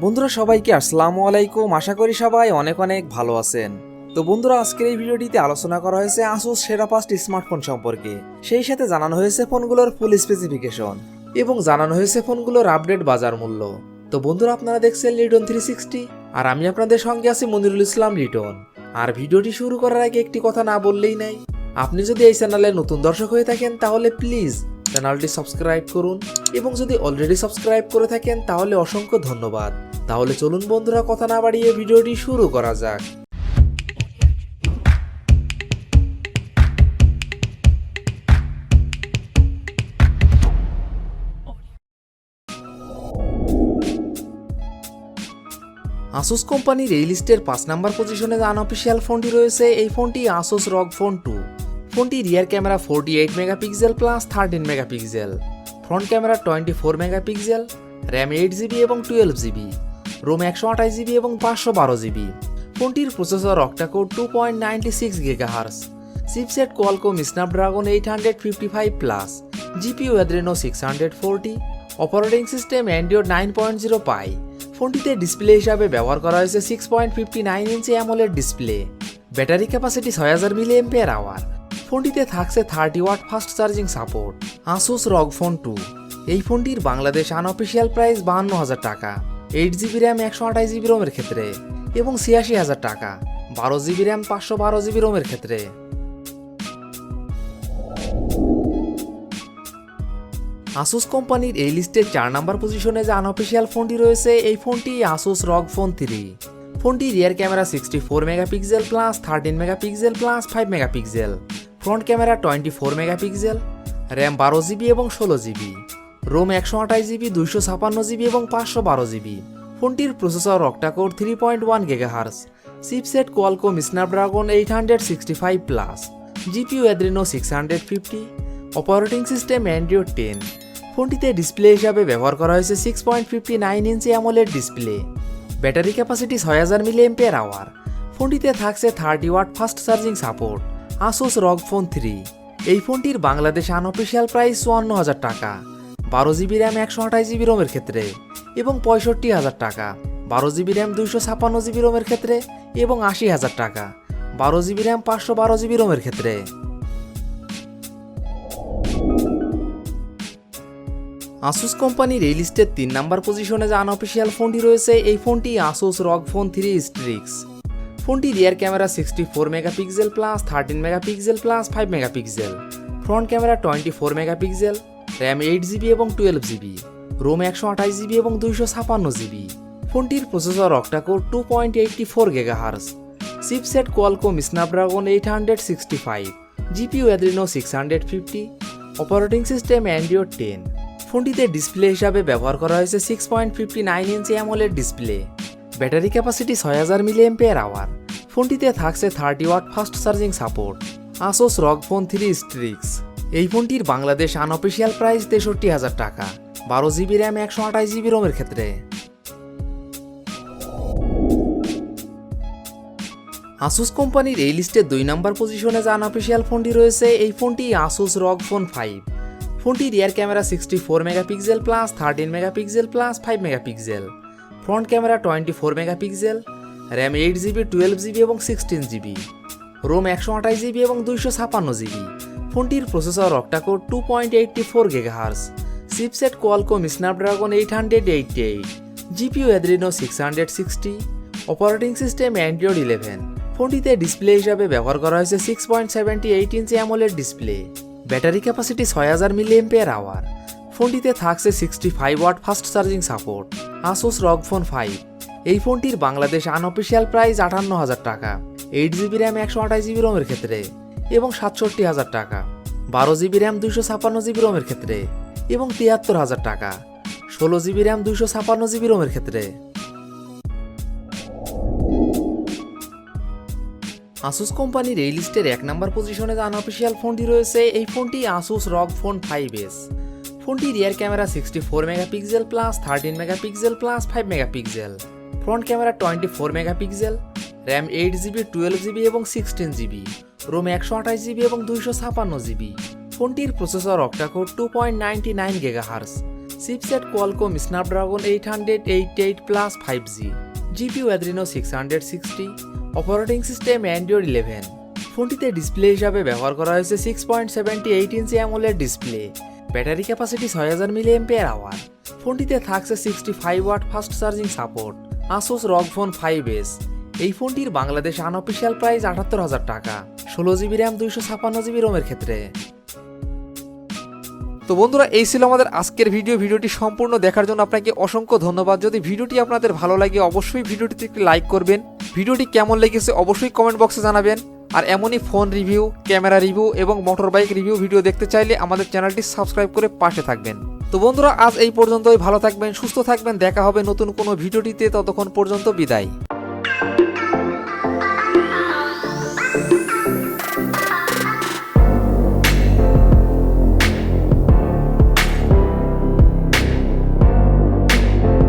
বন্ধুরা সবাইকে আসসালামু আলাইকুম। আশা করি সবাই অনেক অনেক ভালো আছেন। তো বন্ধুরা আজকের এই ভিডিওটিতে আলোচনা করা হয়েছে Asus সেরা 5টি স্মার্টফোন সম্পর্কে। সেই সাথে জানানো হয়েছে ফোনগুলোর ফুল স্পেসিফিকেশন এবং জানানো হয়েছে ফোনগুলোর আপডেট বাজার মূল্য। তো বন্ধুরা আপনারা দেখছেন লিটন 360 আর আমি আপনাদের সঙ্গে আছি মনিরুল ইসলাম লিটন। আর ভিডিওটি শুরু করার আগে একটি কথা না বললেই নাই, আপনি যদি এই চ্যানেলে নতুন দর্শক হয়ে থাকেন তাহলে প্লিজ চ্যানেলটি সাবস্ক্রাইব করুন এবং যদি অলরেডি সাবস্ক্রাইব করে থাকেন তাহলে অসংখ্য ধন্যবাদ। তাহলে চলুন বন্ধুরা কথা না বাড়িয়ে ভিডিওটি শুরু করা যাক। Asus কোম্পানির এই লিস্টের 5 নম্বর পজিশনে যে আনঅফিশিয়াল ফোনটি রয়েছে, এই ফোনটি Asus ROG Phone 2। ফোনটি rear camera 48 megapixel plus 13 megapixel, front camera 24 megapixel, RAM 8GB এবং 12GB, রোম 128GB এবং 512GB। ফোনটির processor octa core 2.96 GHz, chipset Qualcomm Snapdragon 855+, GPU Adreno 640, operating system Android 9.0 Pie. ফোনটিতে ডিসপ্লে হিসাবে ব্যবহার করা হয়েছে 6.59 inch AMOLED display. Battery capacity 6000 mAh। ফোনটিতে থাকছে 30 watt fast charging support. Asus ROG Phone 2। এই ফোনটির বাংলাদেশ আনঅফিশিয়াল প্রাইস 52,000 টাকা, 8GB র্যাম 128GB রোমের ক্ষেত্রে এবং 86,000 টাকা 12GB র্যাম 512GB রোমের ক্ষেত্রে। Asus কোম্পানির এই লিস্টের 4 নম্বর পজিশনে যে আনঅফিশিয়াল ফোনটি রয়েছে, এই ফোনটি Asus ROG Phone 3। ফোনটি rear camera 64 megapixel plus 13 megapixel plus 5 megapixel, front camera 24 megapixel, RAM 12GB এবং 16GB, রোম 128GB 256GB এবং 512GB। ফোনটির processor octa core 3.1 GHz, chipset Qualcomm Snapdragon 865+, GPU Adreno 650, operating system Android 10। ফোনটিতে display হিসাবে ব্যবহার করা হয়েছে 6.59 inch AMOLED display. Battery capacity 6000 mAh। ফোনটিতে থাকছে 30 watt fast charging support. Asus ROG Phone 3। এই ফোনটির বাংলাদেশ আনঅফিশিয়াল প্রাইস 54,000 টাকা, 12GB র্যাম 128GB রোমের ক্ষেত্রে এবং 65,000 টাকা 12GB র্যাম 256GB রোমের ক্ষেত্রে এবং 80,000 টাকা 12GB র্যাম 512GB রোমের ক্ষেত্রে। Asus কোম্পানির এই লিস্টের 3 নম্বর পজিশনে যে আনঅফিশিয়াল ফোনটি রয়েছে, এই ফোনটি Asus ROG Phone 3 Strix। ফোনটি rear camera 64 megapixel plus 13 megapixel plus 5 megapixel, front camera 24 megapixel, RAM 8GB এবং 12GB, রোম 128GB এবং 256GB। ফোনটির processor octa core 2.84 GHz, chipset Qualcomm Snapdragon 865, GPU Adreno 650, operating system Android 10। ফোনটিতে display হিসাবে ব্যবহার করা হয়েছে 6.59 inch AMOLED display. Battery capacity 6000 mAh। ফোনটিতে থাকছে 30 watt fast charging support. Asus ROG Phone 3 Strix। এই ফোনটির বাংলাদেশ আনঅফিশিয়াল প্রাইস 63,000 টাকা, 12GB র্যাম 128GB রোমের ক্ষেত্রে। Asus কোম্পানির এই লিস্টের 2 নম্বর পজিশনে যে আনঅফিশিয়াল ফোনটি রয়েছে, এই ফোনটি Asus ROG Phone 5। ফোনটি rear camera 64 megapixel plus 13 megapixel plus 5 megapixel, front camera 24 megapixel, RAM 8GB 12GB এবং 16GB, রোম 128GB এবং 256GB। ফোনটির processor octa core 2.84 GHz, chipset Qualcomm Snapdragon 888, GPU Adreno 660, operating system Android 11। ফোনটিতে display হিসাবে ব্যবহার করা হয়েছে 6.78 inch AMOLED display. Battery capacity 6000 mAh। ফোনটিতে থাকছে 65 watt fast charging support. Asus ROG Phone 5। এই ফোনটির বাংলাদেশ আনঅফিশিয়াল প্রাইস 58,000 টাকা, 8GB র্যাম 128GB রোমের ক্ষেত্রে এবং 67,000 টাকা 12GB র্যাম 256GB রোমের ক্ষেত্রে এবং 73,000 টাকা 16GB র্যাম 256GB রোমের ক্ষেত্রে। Asus কোম্পানির এই লিস্টের 1 নম্বর পজিশনে যে আনঅফিশিয়াল ফোনটি রয়েছে, এই ফোনটি Asus ROG Phone 5S। ফোনটি rear camera 64 megapixel plus 13 megapixel plus 5 megapixel, front camera 24 megapixel, RAM 8GB 12GB এবং 16GB, রোম 128GB এবং 256GB। ফোনটির processor octa core 2.99 GHz, chipset Qualcomm Snapdragon 888 plus 5G, GPU Adreno 660, operating system Android 11। ফোনটিতে display হিসাবে ব্যবহার করা হয়েছে 6.78 inch AMOLED display, battery capacity 6000 mAh। ফোনটিতে থাকছে 65 watt fast charging support. Asus ROG Phone 5s। এই ফোনটির বাংলাদেশ আনঅফিসিয়াল প্রাইস 78,000 টাকা, 16GB RAM 256GB রোমের ক্ষেত্রে। তো বন্ধুরা, এই ছিল আমাদের আজকের ভিডিওটি সম্পূর্ণ দেখার জন্য আপনাকে অসংখ্য ধন্যবাদ। যদি ভিডিওটি আপনাদের ভালো লাগে অবশ্যই ভিডিওটিতে একটি লাইক করবেন। ভিডিওটি কেমন লেগেছে অবশ্যই কমেন্ট বক্সে জানাবেন। আর এমনই ফোন রিভিউ, ক্যামেরা রিভিউ এবং মোটর বাইক রিভিউ ভিডিও দেখতে চাইলে আমাদের চ্যানেলটি সাবস্ক্রাইব করে পাশে থাকবেন। তো বন্ধুরা, আজ এই পর্যন্তই। ভালো থাকবেন, সুস্থ থাকবেন। দেখা হবে নতুন কোনো ভিডিওটিতে, ততক্ষণ পর্যন্ত বিদায়।